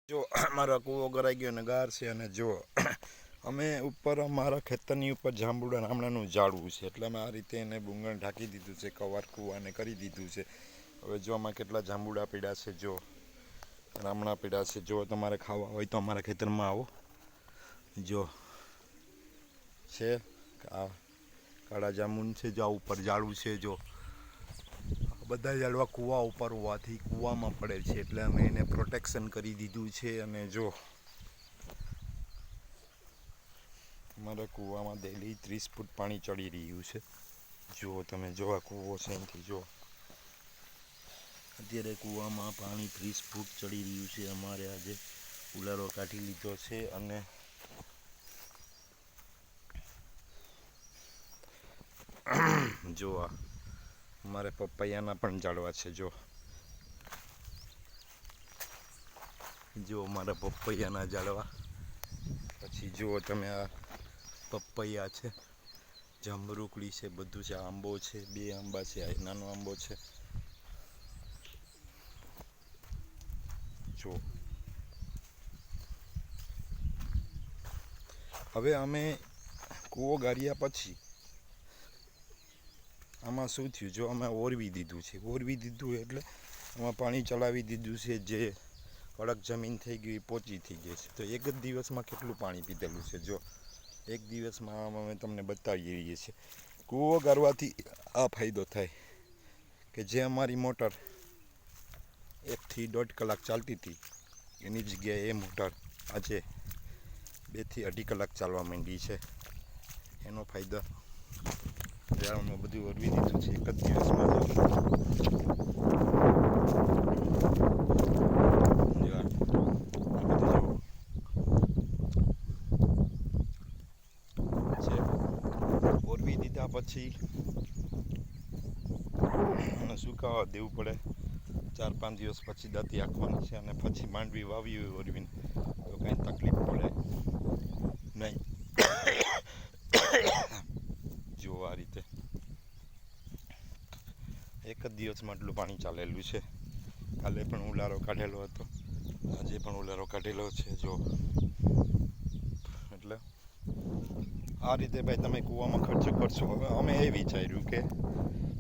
જો મારો કૂવો ગરાઈ ગયો અને ગાર છે અને જો અમે ઉપર અમારા ખેતરની ઉપર જાંબુડા નામણાનું ઝાડવું છે એટલે અમે આ રીતે એને બુંગણ ઢાંકી દીધું છે, કવર કૂવાને કરી દીધું છે. હવે જો આમાં કેટલા જાંબુડા પીડા છે, જો રામણા પીડા છે. જો તમારે ખાવા હોય તો અમારા ખેતરમાં આવો. જો છે આ કાળા જાંબુન છે, જો આ ઉપર ઝાડવું છે. જો બધા ઝાડવા કૂવા ઉપર હોવાથી કૂવામાં પડે છે એટલે અમે એને પ્રોટેક્શન કરી દીધું છે. અને જો અમારા કૂવામાં ડેલી 30 ફૂટ પાણી ચડી રહ્યું છે. જો તમે જો આ કૂવો છે એનાથી જો અત્યારે કૂવામાં પાણી 30 ફૂટ ચડી રહ્યું છે. અમારે આજે ઉલારો કાઢી લીધો છે અને જો આ અમારે પપૈયાના પણ ઝાડવા છે. જો અમારા પપૈયાના ઝાડવા, પછી જુઓ તમે આ પપૈયા છે, જાંબુકડી છે, બધું છે. આંબો છે, 2 આંબા છે, આ નાનો આંબો છે. જો હવે અમે કૂવો ગાળ્યા પછી આમાં શું થયું, જો અમે ઓરવી દીધું છે. ઓરવી દીધું એટલે આમાં પાણી ચલાવી દીધું છે. જે કડક જમીન થઈ ગઈ, પોચી થઈ ગઈ છે. તો એક જ દિવસમાં કેટલું પાણી પીધેલું છે. જો એક દિવસમાં અમે તમને બતાવી રહીએ છીએ. કૂવો ગાળવાથી આ ફાયદો થાય કે જે અમારી મોટર 1 થી 1.5 કલાક ચાલતી હતી એની જગ્યાએ એ મોટર આજે 2 થી 2.5 કલાક ચાલવા માંડી છે. એનો ફાયદો અમે બધું ઓરવી દીધું છે એક જ દિવસમાં. ઓરવી દીધા પછી અને સુકાવા દેવું પડે. 4-5 દિવસ પછી દાંતી આંખવાની છે અને પછી માંડવી વાવી હોય ઓરવીને તો કાંઈ તકલીફ પડે નહીં. જો આ રીતે એક જ દિવસમાં આટલું પાણી ચાલેલું છે. કાલે પણ ઉલારો કાઢેલો હતો, આજે પણ ઉલારો કાઢેલો છે. જો એટલે આ રીતે ભાઈ તમે કૂવામાં ખર્ચો કરશો. હવે અમે એ વિચાર્યું કે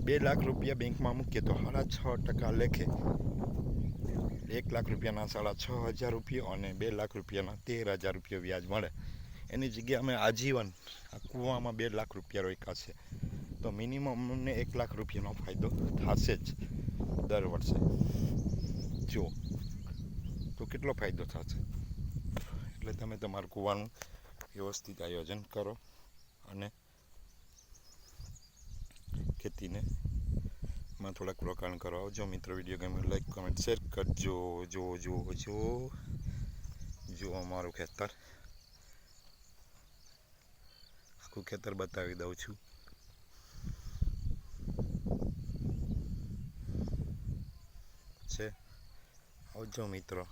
2 લાખ રૂપિયા બેંકમાં મૂકીએ તો 6.5% લેખે 1 લાખ રૂપિયાના 6,500 રૂપિયા અને 2 લાખ રૂપિયાના 13,000 રૂપિયા વ્યાજ મળે. એની જગ્યાએ અમે આજીવન આ કૂવામાં 2 લાખ રૂપિયા રોક્યા છે તો મિનિમમ અમને 1 લાખ રૂપિયાનો ફાયદો થશે જ દર વર્ષે. જો તો કેટલો ફાયદો થશે. એટલે તમે તમારું કૂવાનું વ્યવસ્થિત આયોજન કરો અને ખેતીને માં થોડાક રોકાણ કરો. આવજો મિત્રો. વિડીયો ગમે લાઈક કમેન્ટ શેર કરજો. જો અમારું ખેતર, આખું ખેતર બતાવી દઉં છું. છે આવજો મિત્રો.